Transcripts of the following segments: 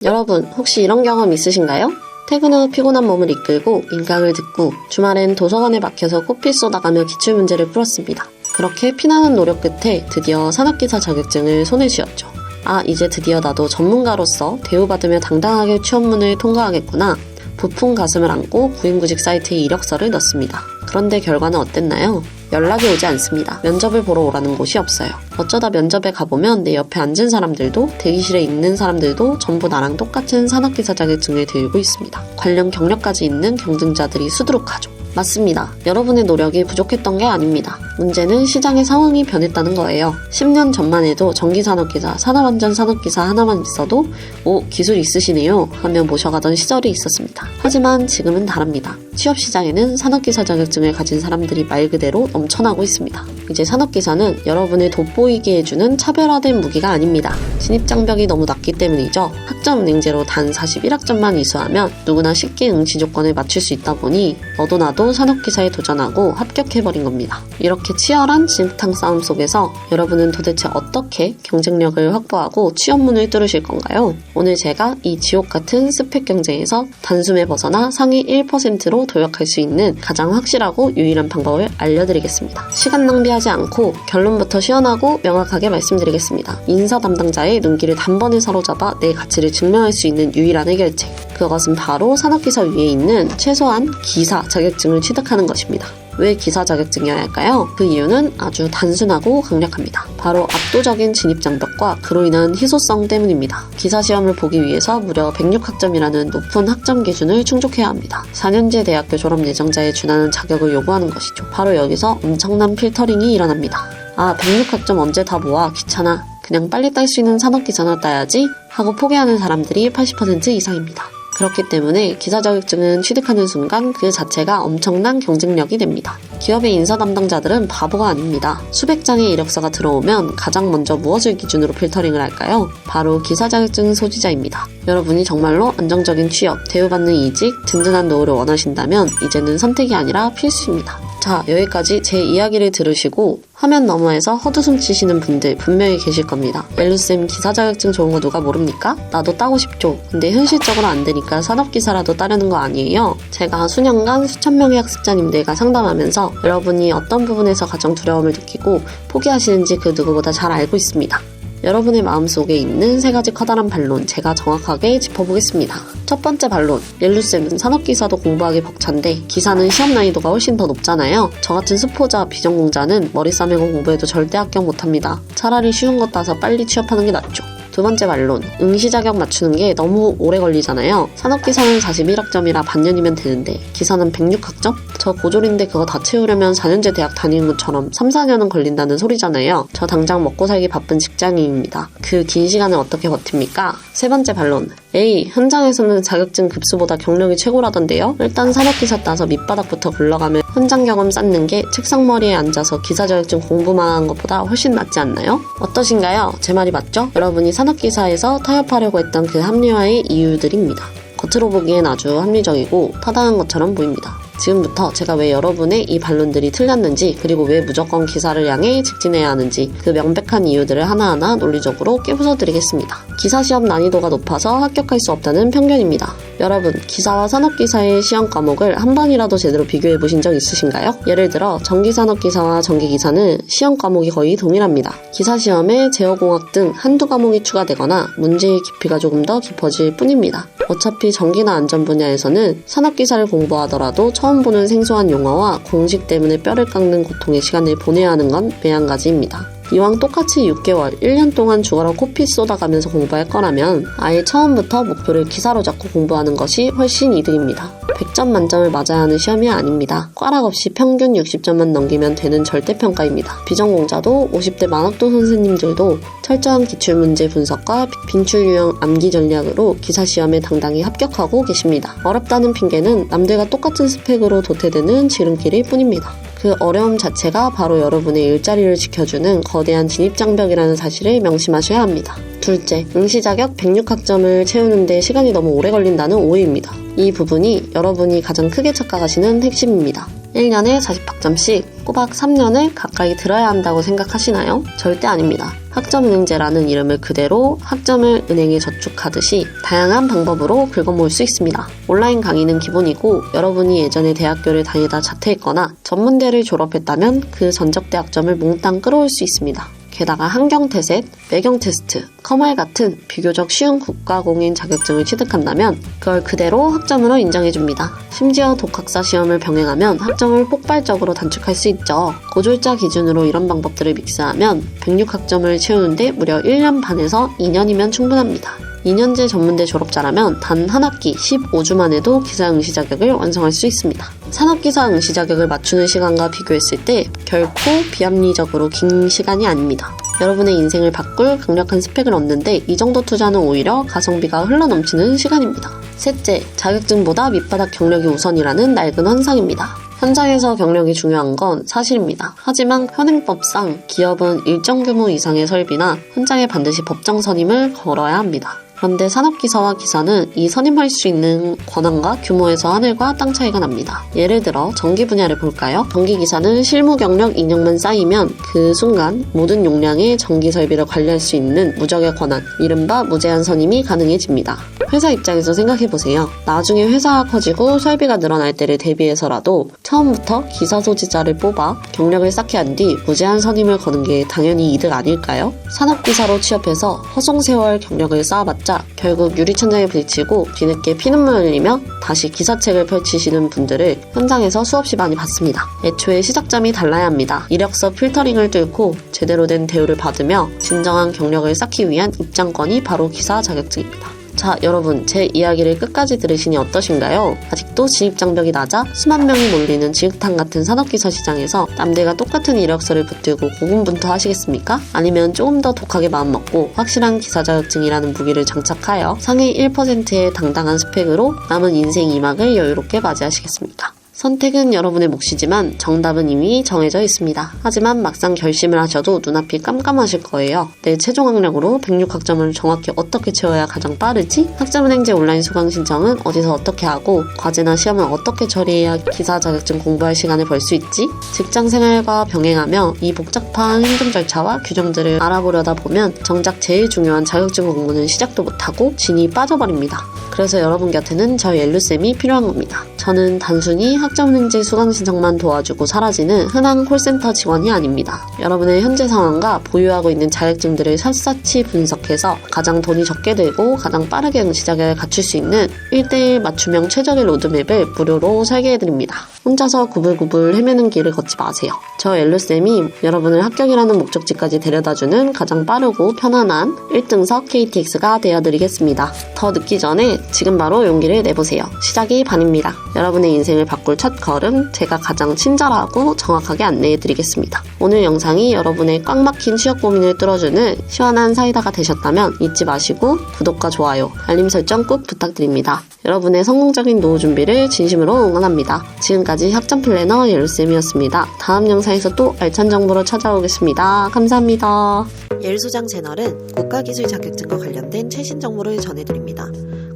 여러분, 혹시 이런 경험 있으신가요? 퇴근 후 피곤한 몸을 이끌고 일강을 듣고 주말엔 도서관에 막혀서 코피 쏟아가며 기출문제를 풀었습니다. 그렇게 피나는 노력 끝에 드디어 산업기사 자격증을 손에 쥐었죠. 아, 이제 드디어 나도 전문가로서 대우받으며 당당하게 취업문을 통과하겠구나. 부푼 가슴을 안고 구인구직 사이트에 이력서를 넣습니다. 그런데 결과는 어땠나요? 연락이 오지 않습니다. 면접을 보러 오라는 곳이 없어요. 어쩌다 면접에 가보면 내 옆에 앉은 사람들도 대기실에 있는 사람들도 전부 나랑 똑같은 산업기사 자격증을 들고 있습니다. 관련 경력까지 있는 경쟁자들이 수두룩하죠. 맞습니다. 여러분의 노력이 부족했던 게 아닙니다. 문제는 시장의 상황이 변했다는 거예요. 10년 전만 해도 전기산업기사, 산업안전산업기사 하나만 있어도 오, 기술 있으시네요 하며 모셔가던 시절이 있었습니다. 하지만 지금은 다릅니다. 취업시장에는 산업기사 자격증을 가진 사람들이 말 그대로 넘쳐나고 있습니다. 이제 산업기사는 여러분을 돋보이게 해주는 차별화된 무기가 아닙니다. 진입장벽이 너무 낮기 때문이죠. 학점은행제로 단 41학점만 이수하면 누구나 쉽게 응시 조건을 맞출 수 있다 보니 너도 나도 산업기사에 도전하고 합격해버린 겁니다. 이렇게 치열한 진흙탕 싸움 속에서 여러분은 도대체 어떻게 경쟁력을 확보하고 취업문을 뚫으실 건가요? 오늘 제가 이 지옥같은 스펙 경쟁에서 단숨에 벗어나 상위 1%로 도약할 수 있는 가장 확실하고 유일한 방법을 알려드리겠습니다. 시간 낭비하지 않고 결론부터 시원하고 명확하게 말씀드리겠습니다. 인사 담당자의 눈길을 단번에 사로잡아 내 가치를 증명할 수 있는 유일한 해결책. 그것은 바로 산업기사 위에 있는 최소한 기사 자격증을 취득하는 것입니다. 왜 기사 자격증이어야 할까요? 그 이유는 아주 단순하고 강력합니다. 바로 압도적인 진입장벽과 그로 인한 희소성 때문입니다. 기사 시험을 보기 위해서 무려 106학점이라는 높은 학점 기준을 충족해야 합니다. 4년제 대학교 졸업 예정자에 준하는 자격을 요구하는 것이죠. 바로 여기서 엄청난 필터링이 일어납니다. 아, 106학점 언제 다 모아? 귀찮아. 그냥 빨리 딸 수 있는 산업기사나 따야지 하고 포기하는 사람들이 80% 이상입니다. 그렇기 때문에 기사 자격증은 취득하는 순간 그 자체가 엄청난 경쟁력이 됩니다. 기업의 인사 담당자들은 바보가 아닙니다. 수백 장의 이력서가 들어오면 가장 먼저 무엇을 기준으로 필터링을 할까요? 바로 기사 자격증 소지자입니다. 여러분이 정말로 안정적인 취업, 대우받는 이직, 든든한 노후를 원하신다면 이제는 선택이 아니라 필수입니다. 자, 여기까지 제 이야기를 들으시고 화면 너머에서 헛웃음 치시는 분들 분명히 계실 겁니다. 멜루쌤 기사 자격증 좋은 거 누가 모릅니까? 나도 따고 싶죠. 근데 현실적으로 안 되니까 산업기사라도 따려는 거 아니에요? 제가 수년간 수천 명의 학습자님들과 상담하면서 여러분이 어떤 부분에서 가장 두려움을 느끼고 포기하시는지 그 누구보다 잘 알고 있습니다. 여러분의 마음속에 있는 세 가지 커다란 반론 제가 정확하게 짚어보겠습니다. 첫 번째 반론, 멜루쌤은 산업기사도 공부하기 벅찬데 기사는 시험 난이도가 훨씬 더 높잖아요. 저같은 수포자, 비전공자는 머리 싸매고 공부해도 절대 합격 못합니다. 차라리 쉬운 거 따서 빨리 취업하는 게 낫죠. 두 번째 반론, 응시 자격 맞추는 게 너무 오래 걸리잖아요. 산업기사는 41학점이라 반년이면 되는데 기사는 106학점? 저 고졸인데 그거 다 채우려면 4년제 대학 다니는 것처럼 3, 4년은 걸린다는 소리잖아요. 저 당장 먹고 살기 바쁜 직장인입니다. 그 긴 시간을 어떻게 버팁니까? 세 번째 반론, 에이, 현장에서는 자격증 급수보다 경력이 최고라던데요? 일단 산업기사 따서 밑바닥부터 굴러가면 현장 경험 쌓는 게 책상머리에 앉아서 기사 자격증 공부만 하는 것보다 훨씬 낫지 않나요? 어떠신가요? 제 말이 맞죠? 여러분이 산업기사에서 타협하려고 했던 그 합리화의 이유들입니다. 겉으로 보기엔 아주 합리적이고 타당한 것처럼 보입니다. 지금부터 제가 왜 여러분의 이 반론들이 틀렸는지, 그리고 왜 무조건 기사를 향해 직진해야 하는지 그 명백한 이유들을 하나하나 논리적으로 깨부숴 드리겠습니다. 기사 시험 난이도가 높아서 합격할 수 없다는 편견입니다. 여러분, 기사와 산업기사의 시험 과목을 한 번이라도 제대로 비교해 보신 적 있으신가요? 예를 들어 전기산업기사와 전기기사는 시험 과목이 거의 동일합니다. 기사 시험에 제어공학 등 한두 과목이 추가되거나 문제의 깊이가 조금 더 깊어질 뿐입니다. 어차피 전기나 안전 분야에서는 산업기사를 공부하더라도 처음 보는 생소한 용어와 공식 때문에 뼈를 깎는 고통의 시간을 보내야 하는 건 매한가지입니다. 이왕 똑같이 6개월, 1년 동안 죽어라 코피 쏟아가면서 공부할 거라면 아예 처음부터 목표를 기사로 잡고 공부하는 것이 훨씬 이득입니다. 100점 만점을 맞아야 하는 시험이 아닙니다. 꽈락 없이 평균 60점만 넘기면 되는 절대평가입니다. 비전공자도 50대 만학도 선생님들도 철저한 기출문제 분석과 빈출 유형 암기 전략으로 기사시험에 당당히 합격하고 계십니다. 어렵다는 핑계는 남들과 똑같은 스펙으로 도태되는 지름길일 뿐입니다. 그 어려움 자체가 바로 여러분의 일자리를 지켜주는 거대한 진입장벽이라는 사실을 명심하셔야 합니다. 둘째, 응시 자격 106학점을 채우는데 시간이 너무 오래 걸린다는 오해입니다. 이 부분이 여러분이 가장 크게 착각하시는 핵심입니다. 1년에 40학점씩 꼬박 3년을 가까이 들어야 한다고 생각하시나요? 절대 아닙니다. 학점은행제라는 이름을 그대로 학점을 은행에 저축하듯이 다양한 방법으로 긁어모을 수 있습니다. 온라인 강의는 기본이고 여러분이 예전에 대학교를 다니다 자퇴했거나 전문대를 졸업했다면 그 전적대 학점을 몽땅 끌어올 수 있습니다. 게다가 한경태셋, 매경테스트, 컴활 같은 비교적 쉬운 국가공인 자격증을 취득한다면 그걸 그대로 학점으로 인정해줍니다. 심지어 독학사 시험을 병행하면 학점을 폭발적으로 단축할 수 있죠. 고졸자 기준으로 이런 방법들을 믹스하면 106학점을 채우는데 무려 1년 반에서 2년이면 충분합니다. 2년제 전문대 졸업자라면 단 한 학기 15주 만에도 기사 응시 자격을 완성할 수 있습니다. 산업기사 응시 자격을 맞추는 시간과 비교했을 때 결코 비합리적으로 긴 시간이 아닙니다. 여러분의 인생을 바꿀 강력한 스펙을 얻는데 이 정도 투자는 오히려 가성비가 흘러넘치는 시간입니다. 셋째, 자격증보다 밑바닥 경력이 우선이라는 낡은 환상입니다. 현장에서 경력이 중요한 건 사실입니다. 하지만 현행법상 기업은 일정 규모 이상의 설비나 현장에 반드시 법정 선임을 걸어야 합니다. 그런데 산업기사와 기사는 이 선임할 수 있는 권한과 규모에서 하늘과 땅 차이가 납니다. 예를 들어 전기 분야를 볼까요? 전기기사는 실무 경력 2년만 쌓이면 그 순간 모든 용량의 전기 설비를 관리할 수 있는 무적의 권한, 이른바 무제한 선임이 가능해집니다. 회사 입장에서 생각해보세요. 나중에 회사가 커지고 설비가 늘어날 때를 대비해서라도 처음부터 기사 소지자를 뽑아 경력을 쌓게 한 뒤 무제한 선임을 거는 게 당연히 이득 아닐까요? 산업기사로 취업해서 허송세월 경력을 쌓아봤자 결국 유리천장에 부딪히고 뒤늦게 피눈물 흘리며 다시 기사책을 펼치시는 분들을 현장에서 수없이 많이 봤습니다. 애초에 시작점이 달라야 합니다. 이력서 필터링을 뚫고 제대로 된 대우를 받으며 진정한 경력을 쌓기 위한 입장권이 바로 기사 자격증입니다. 자, 여러분, 제 이야기를 끝까지 들으시니 어떠신가요? 아직도 진입장벽이 낮아 수만 명이 몰리는 지흙탕 같은 산업기사 시장에서 남들과 똑같은 이력서를 붙들고 고군분투하시겠습니까? 아니면 조금 더 독하게 마음먹고 확실한 기사 자격증이라는 무기를 장착하여 상위 1%의 당당한 스펙으로 남은 인생 2막을 여유롭게 맞이하시겠습니까? 선택은 여러분의 몫이지만 정답은 이미 정해져 있습니다. 하지만 막상 결심을 하셔도 눈앞이 깜깜하실 거예요. 내 최종 학력으로 106학점을 정확히 어떻게 채워야 가장 빠르지? 학점은행제 온라인 수강 신청은 어디서 어떻게 하고 과제나 시험은 어떻게 처리해야 기사 자격증 공부할 시간을 벌 수 있지? 직장 생활과 병행하며 이 복잡한 행정 절차와 규정들을 알아보려다 보면 정작 제일 중요한 자격증 공부는 시작도 못하고 진이 빠져버립니다. 그래서 여러분 곁에는 저 옐루쌤이 필요한 겁니다. 저는 단순히 학점은행제 수강 신청만 도와주고 사라지는 흔한 콜센터 직원이 아닙니다. 여러분의 현재 상황과 보유하고 있는 자격증들을 샅샅이 분석해서 가장 돈이 적게 들고 가장 빠르게 응시 자격을 갖출 수 있는 1:1 맞춤형 최적의 로드맵을 무료로 설계해드립니다. 혼자서 구불구불 헤매는 길을 걷지 마세요. 저 옐루쌤이 여러분을 합격이라는 목적지까지 데려다주는 가장 빠르고 편안한 1등석 KTX가 되어드리겠습니다. 더 늦기 전에 지금 바로 용기를 내보세요. 시작이 반입니다. 여러분의 인생을 바꿀 첫 걸음, 제가 가장 친절하고 정확하게 안내해드리겠습니다. 오늘 영상이 여러분의 꽉 막힌 취업 고민을 뚫어주는 시원한 사이다가 되셨다면 잊지 마시고 구독과 좋아요, 알림 설정 꼭 부탁드립니다. 여러분의 성공적인 노후 준비를 진심으로 응원합니다. 지금까지 학점 플래너 옐루쌤이었습니다. 다음 영상에서 또 알찬 정보로 찾아오겠습니다. 감사합니다. 옐소장 채널은 국가기술 자격증과 관련된 최신 정보를 전해드립니다.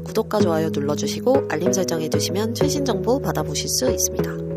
구독과 좋아요 눌러주시고 알림 설정해두시면 최신 정보 받아보실 수 있습니다.